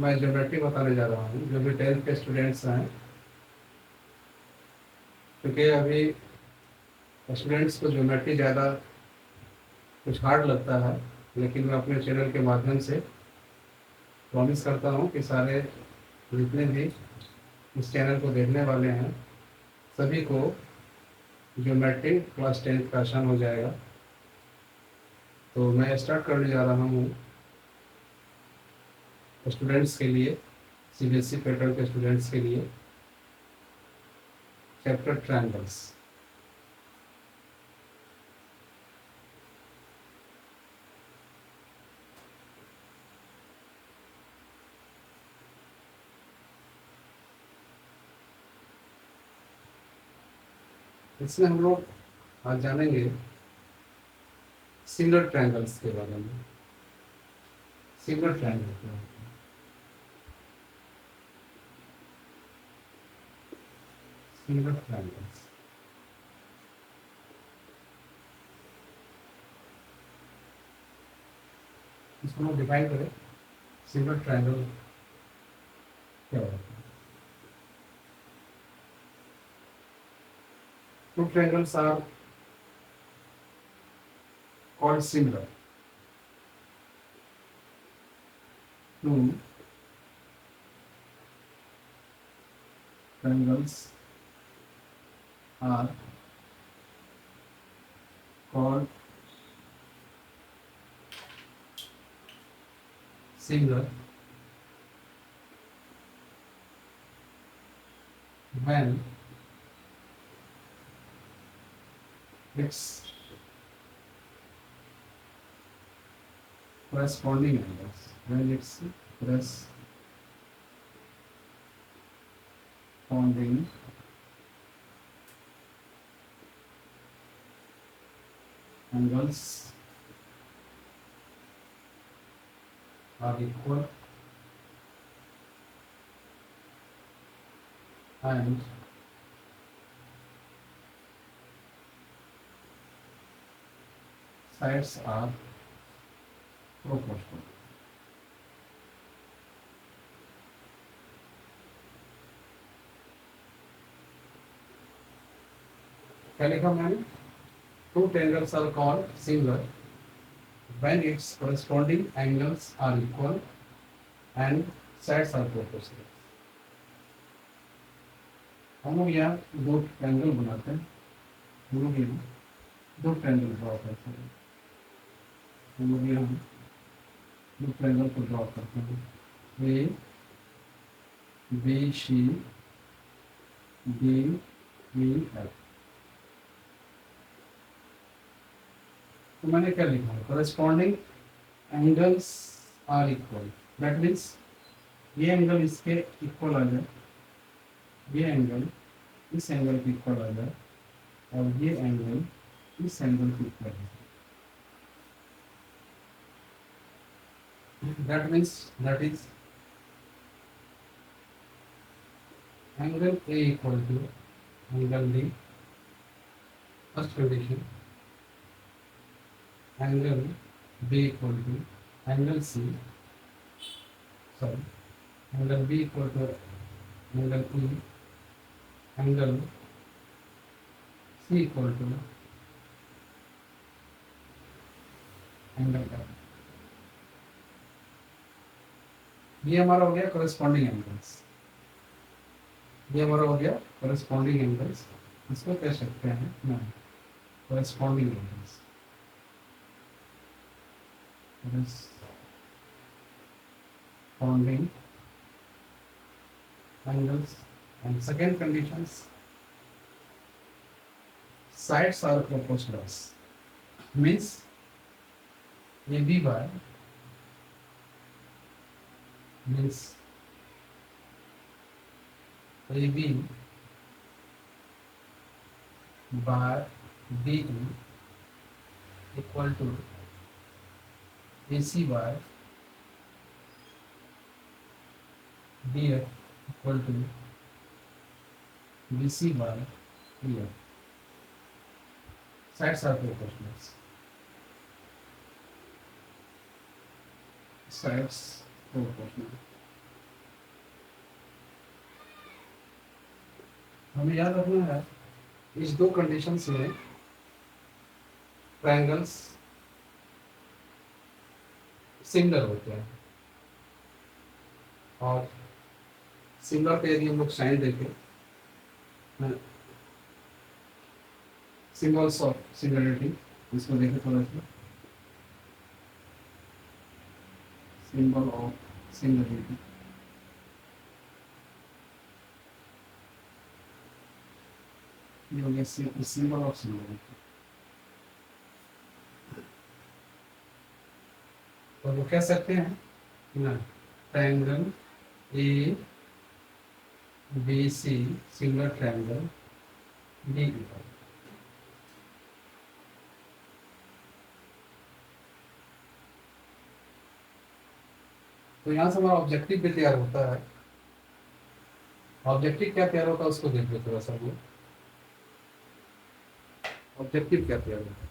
मैं ज्योमेट्री बताने जा रहा हूँ। जो भी 10th के स्टूडेंट्स हैं, क्योंकि अभी स्टूडेंट्स को ज्योमेट्री ज़्यादा कुछ हार्ड लगता है, लेकिन मैं अपने चैनल के माध्यम से प्रॉमिस करता हूँ कि सारे जितने भी इस चैनल को देखने वाले हैं, सभी को ज्योमेट्री क्लास 10th का आसान हो जाएगा। तो मैं स्टार्ट करने जा रहा हूँ स्टूडेंट्स के लिए, सीबीएसई पैटर्न के स्टूडेंट्स के लिए, चैप्टर ट्रायंगल्स। इसमें हम लोग आज जानेंगे सिंगल ट्रायंगल्स के बारे में। सिंगल ट्रायंगल के बारे में। सिंगल ट्रायंगल्स इसको हम डिफाइन करें। सिंगल ट्रायंगल क्या होता है? Two triangles are called similar. Two triangles are called similar when its corresponding angles. When its corresponding angles are equal and sides are proportional. क्या लिखा मैंने? Two triangles are called similar when its corresponding angles are equal and sides are proportional. हम लोग यहाँ दो triangle बनाते हैं। हम लोग यहाँ दो ट्रायंगल ड्रॉ करते हैं। हम लोग यहाँ दो ट्रायंगल को ड्रॉ करते हैं। A B C D E F. तो मैंने क्या लिखा है? corresponding angles are equal. That means ये एंगल इसके इक्वल आ जाए, ये एंगल इस एंगल के इक्वल आ जाए, और ये एंगल इस एंगल के इक्वल आ जाए। That means that is angle A equal to angle D. First condition. Angle B equal to angle C. Sorry, angle B equal to angle E. Angle C equal to angle F. ये हमारा हो गया corresponding angles। ये हमारा हो गया corresponding angles। इसको कह सकते हैं ना corresponding angles। corresponding angles, and second conditions, sides are proportional, means AB by means AB by DE equal to AC by DF equal to BC by EF. Sides are proportional. Sides proportional. हमें याद रखना है इस दो conditions में triangles similar होते हैं, और सिमिलर पे यदि हम लोग साइन देखें, सिम्बल्स ऑफ सिमिलरिटी, इसको देखें थोड़ा सा, सिंबल ऑफ सिमिलरिटी, ये हो गया सिंबल ऑफ सिमिलरिटी। तो वो कह सकते हैं ना, triangle A B C similar triangle D. तो यहाँ से हमारा ऑब्जेक्टिव भी तैयार होता है। ऑब्जेक्टिव क्या तैयार होता है उसको देख लो थोड़ा सा। ऑब्जेक्टिव क्या तैयार होता है?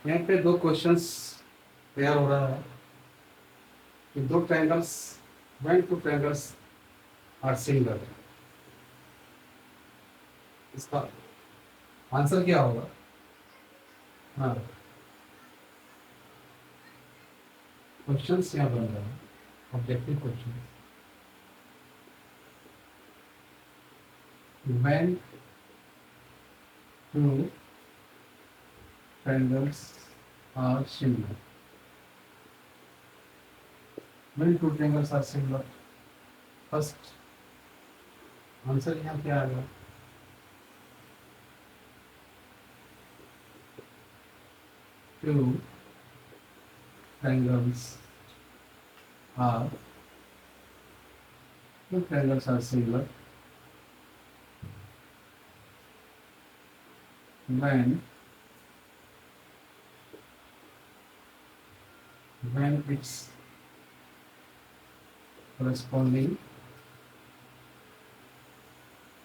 यहाँ पे दो क्वेश्चंस तैयार हो रहा है कि दो triangles, when two triangles are similar, इसका आंसर क्या होगा? हाँ, क्वेश्चंस यहाँ बन रहा है, objective question. When two triangles are similar, when two triangles are similar, first answer यहाँ क्या आ गया? Two triangles are two triangles are similar when its corresponding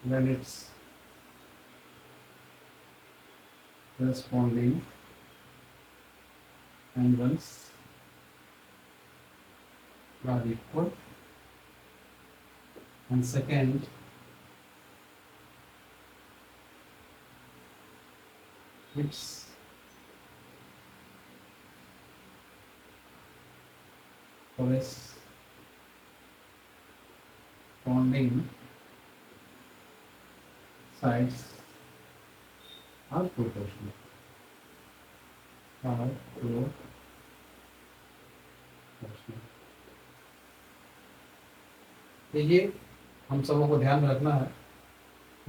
when its corresponding angles are equal, and second, its corresponding sides are proportional. Are proportional. तो ये हम सबों को ध्यान में रखना है।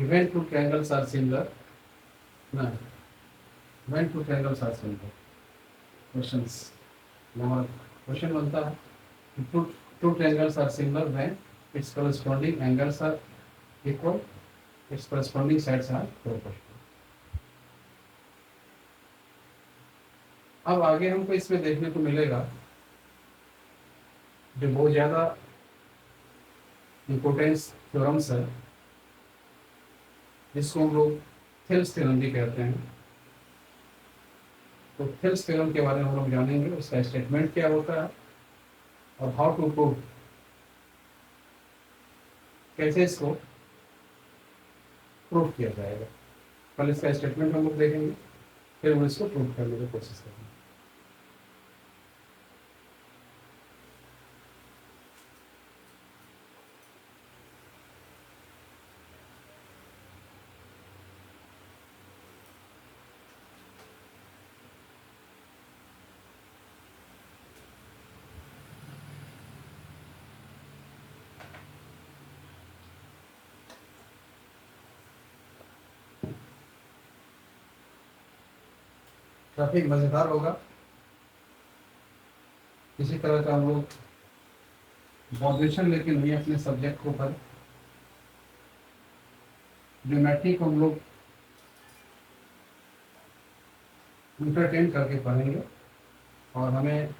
When two triangles are similar, ना, when two triangles are similar, questions, हमारा क्वेश्चन बनता है two triangles are similar when its corresponding angles are equal, its corresponding sides are proportional। अब आगे हमको इसमें देखने को मिलेगा जो बहुत ज़्यादा इम्पोर्टेंस थ्योरम्स है, जिसको हम लोग थेल्स थ्योरम भी कहते हैं। तो थेल्स थ्योरम के बारे में हम लोग जानेंगे, उसका स्टेटमेंट क्या होता है और हाउ टू प्रूव, कैसे इसको प्रूव किया जाएगा। पहले इसका स्टेटमेंट हम लोग देखेंगे, फिर हम इसको प्रूव करने की कोशिश करेंगे। काफ़ी मज़ेदार होगा। इसी तरह का हम लोग वॉल्यूशन लेके नहीं अपने सब्जेक्ट के ऊपर ज्योमेट्री को हम लोग इंटरटेन करके पढ़ेंगे और हमें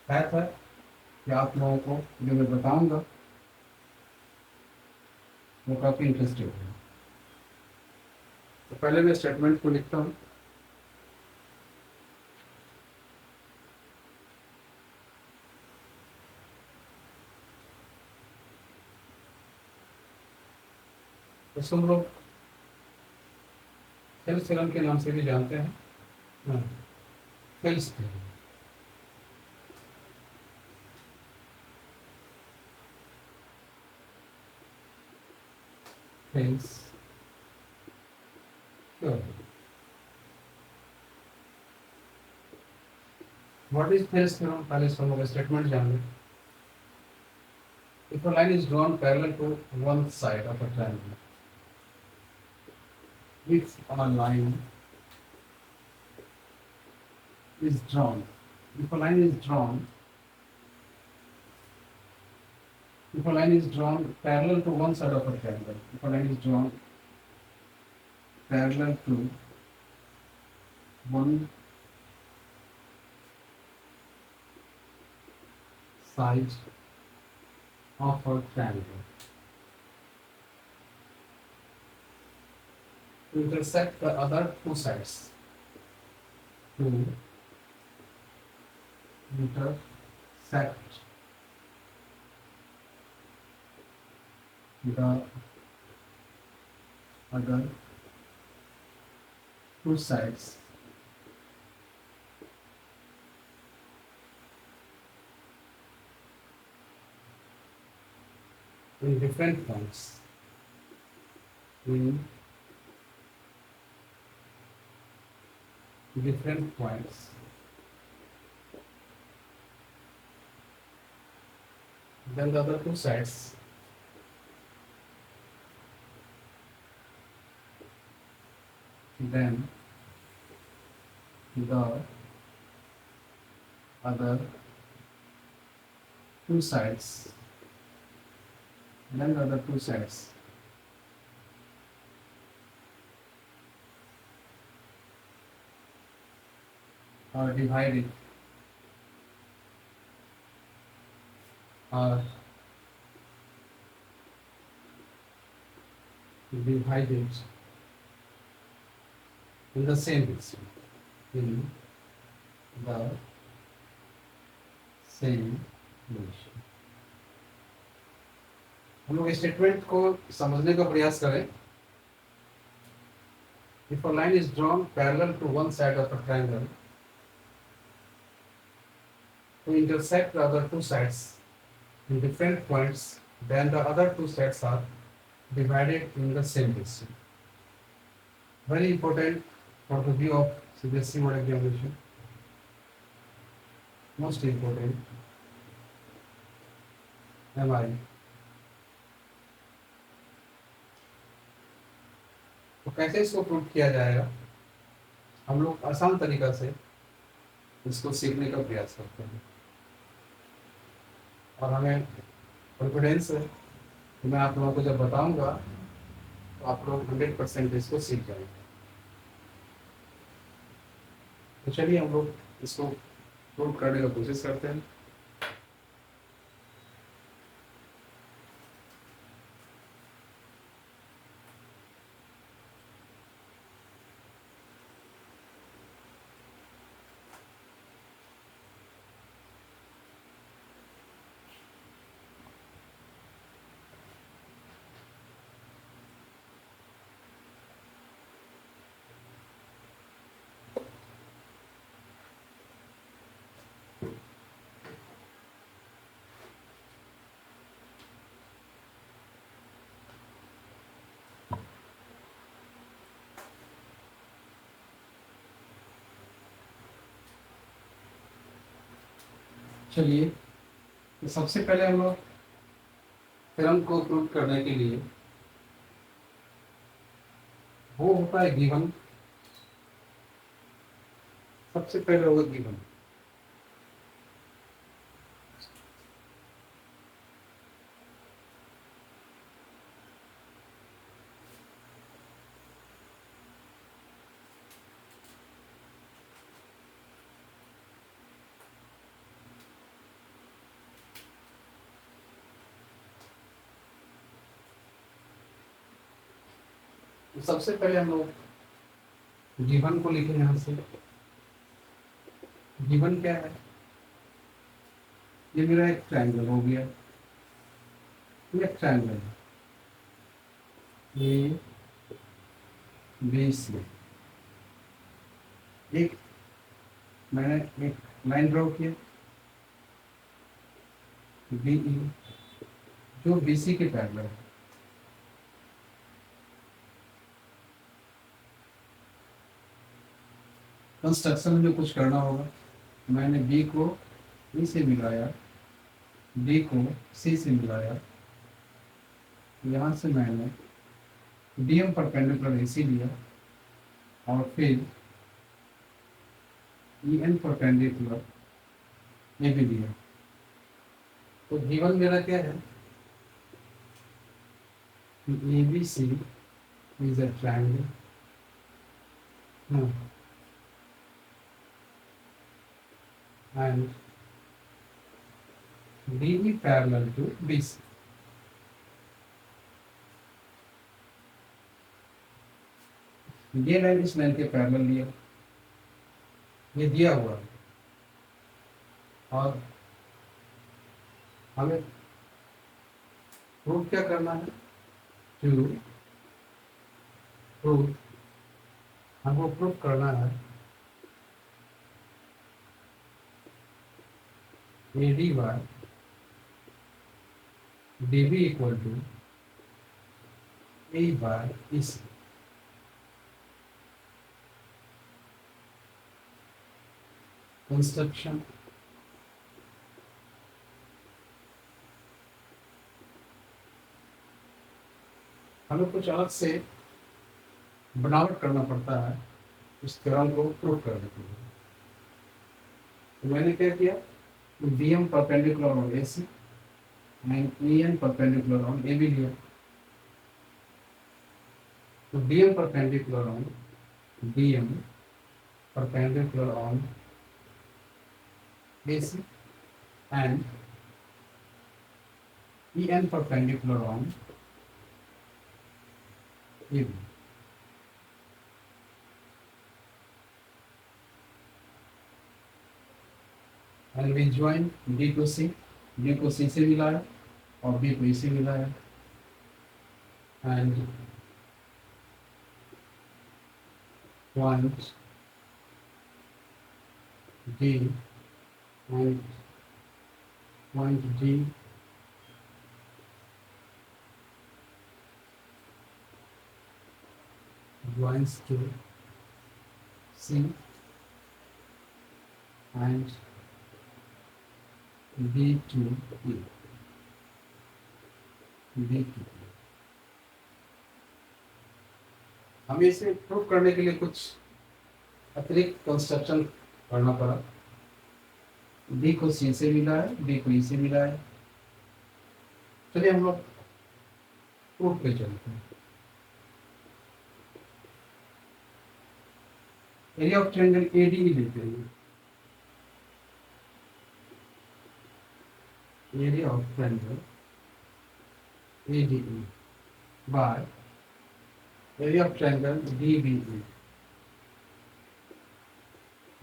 खैर है कि आप लोगों को जो मैं बताऊंगा वो काफ़ी इंटरेस्टिंग है। तो पहले मैं स्टेटमेंट को लिखता हूँ। इसको हम लोग सेल्स थ्योरम के नाम से भी जानते हैं। हाँ, Thales theorem. Thales theorem. What is Thales theorem? पहले इसको हम लोग स्टेटमेंट जान लें। If a line is drawn parallel to one side of a triangle, if a line is drawn, if a line is drawn, if a line is drawn parallel to one side of a triangle, if a line is drawn parallel to one side of a triangle, to intersect the other two sides, to intersect the other two sides in different points, in different points, then the other two sides then the other two sides then the other two sides are divided are divided in the same ratio, in the same ratio। हम लोग statement को समझने का प्रयास करें। If a line is drawn parallel to one side of a triangle to intersect the other two sides in different points, then the other two sides are divided in the same ratio। Very important for the view of CBSE board examination, most important। MI तो कैसे इसको prove किया जाएगा? हम लोग आसान तरीका से इसको सीखने का प्रयास करते हैं और हमें कॉन्फिडेंस है कि मैं आप लोगों को जब बताऊंगा तो आप लोग 100% इसको सीख जाएंगे। तो चलिए हम लोग इसको प्रूव करने का कोशिश करते हैं। चलिए तो सबसे पहले हम लोग थ्योरम को प्रूव करने के लिए वो होता है गिवन सबसे पहले होगा गिवन। तो सबसे पहले हम लोग गिवन को लिखें यहां से। गिवन क्या है? ये मेरा एक ट्रायंगल हो गया, ये ट्रायंगल ए बी सी। एक मैंने एक लाइन ड्रॉ किया बी ई, जो बी सी के पैरेलल है। कंस्ट्रक्शन में कुछ करना होगा। मैंने बी को ई से मिलाया, डी को सी से मिलाया, यहाँ से मैंने D M perpendicular A C लिया और फिर E N perpendicular A B लिया। तो गिवन मेरा क्या है? A B C is a triangle and DE parallel to BC. ये लाइन इस लाइन के पैरेलल लिया, ये दिया हुआ है और हमें प्रूफ क्या करना है? टू प्रूफ, हमको प्रूफ करना है A D by D B equal to A by E C. Construction हमें कुछ अलग से बनावट करना पड़ता है इस थ्योरम को प्रूव करने के लिए। तो मैंने क्या किया? D M perpendicular on A C and E N perpendicular on A B लिया। तो D M perpendicular on D M perpendicular on A C and E N perpendicular on A B. And we join D को C, D को C से मिलाया और B को E से मिलाया and point D and point D joins to C and B to E, B to E। हमें इसे प्रूव करने के लिए कुछ अतिरिक्त कंस्ट्रक्शन करना पड़ा। डी को सी से मिला है, डी को ई से मिला है। चलिए हम लोग प्रूफ पे चलते हैं। एरिया ऑफ ट्रायंगल एडी लेते हैं। area of triangle ADE by area of triangle DBE,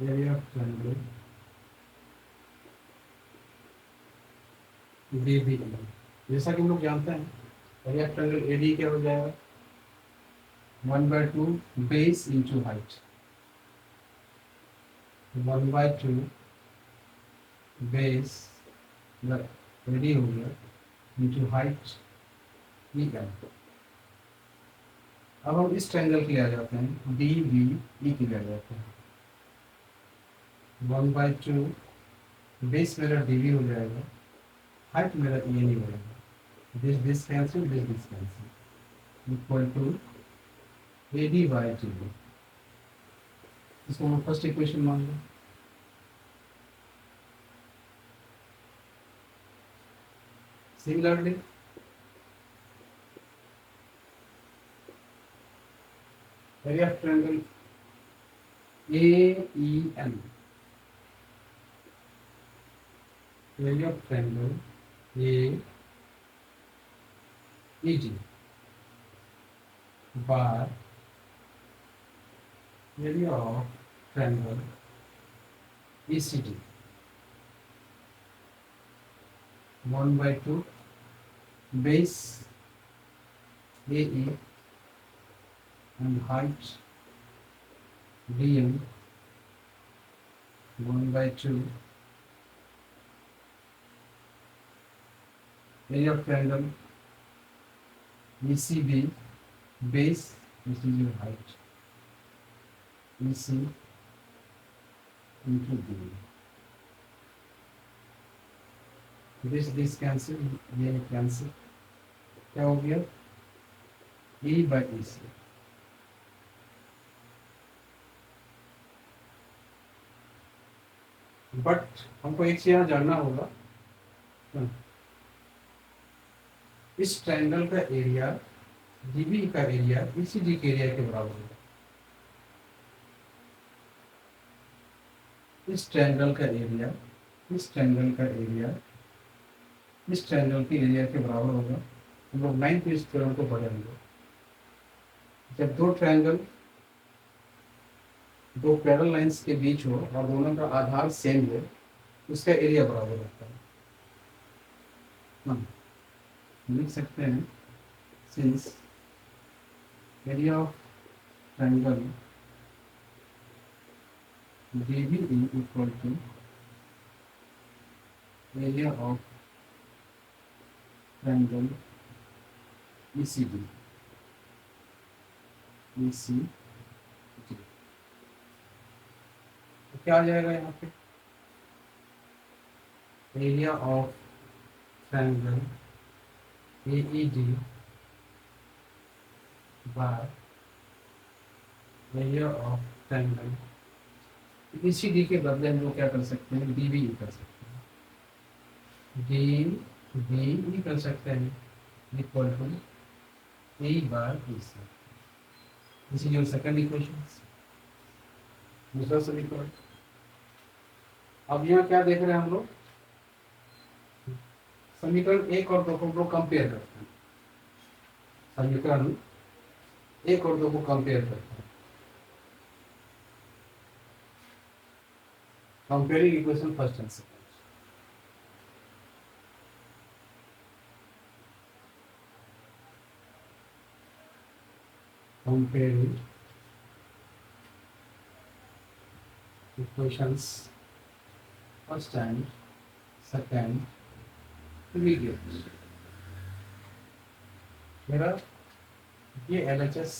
area of triangle DBE। जैसा कि हम लोग जानते हैं एरिया ऑफ ट्रायंगल ADE क्या हो जाएगा? 1/2 base into height, 1/2 base ready हो गया इंटू हाइट ई एल। अब हम इस ट्रायंगल के लिए आ जाते हैं, डी बी ई के लिए आ जाते हैं। 1/2 बेस मेरा डी बी हो जाएगा, हाइट मेरा ई एन ही हो जाएगा। This cancel, this cancel, equal to A D by T B. इसको हम फर्स्ट इक्वेशन मान लो। Similarly area of triangle AEN, area of triangle AEG बार area of triangle ECD 1/2 base AE and height DM 1/2 area of triangle ECB base, this is your height, EC into B. This cancel, ये cancel, क्या हो गया E/EC। But हमको एक चीज यहाँ जानना होगा, इस ट्रायंगल का एरिया DB का एरिया ECD के एरिया के बराबर होगा। इस ट्रायंगल का एरिया इस ट्रायंगल का एरिया इस ट्रायंगल के एरिया के बराबर होगा। हम लोग 9th इस थ्योरम को पढ़ेंगे। जब दो ट्रायंगल दो पैरेलल लाइंस के बीच हो और दोनों का आधार सेम हो, उसका एरिया बराबर होता है। हम लिख सकते हैं since area of triangle DBE equal to area of triangle ECD तो क्या आ जाएगा यहाँ पे, area of triangle AED by area of triangle ECD के बदले हम लोग क्या कर सकते हैं, DBE कर सकते हैं, DBE कर सकते हैं equal to E/EC। This is your second equation, दूसरा समीकरण। अब यहाँ क्या देख रहे हैं हम लोग, समीकरण 1 और 2 को हम लोग कंपेयर करते हैं। समीकरण 1 और 2 को कंपेयर करते हैं। Comparing equation first and second. Comparing equations first and second video. मेरा ये LHS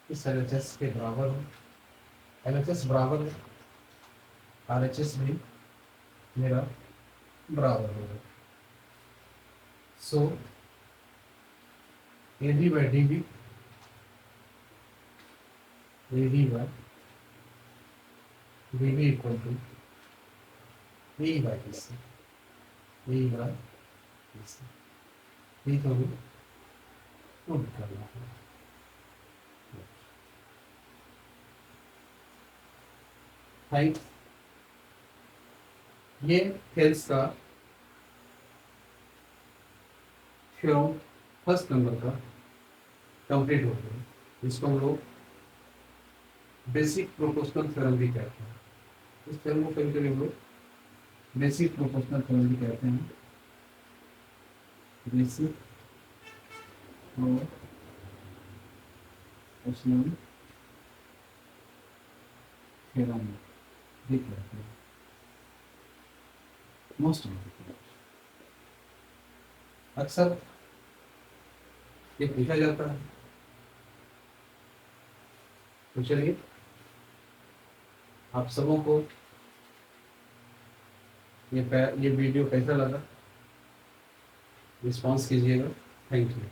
इस LHS के बराबर है, LHS बराबर है, RHS भी मेरा बराबर होगा। सो AD/DB DB equal to E/EC ये तो हमें पुट करना है। हाइट ये हेल्स का थ्योरम फर्स्ट नंबर का कंप्लीट हो गया। इसको हम लोग बेसिक प्रोपोर्शनल थ्योरम भी कहते हैं। इस थ्योरम को कभी कभी हम लोग बेसिक प्रोपोर्शनल थ्योरम भी कहते हैं। बेसिक प्रोपोर्शनल थ्योरम भी कहते हैं। मोस्ट अक्सर ये पूछा जाता है। तो चलिए, आप सबों को ये वीडियो कैसा लगा, रिस्पॉन्स कीजिएगा। Thank you.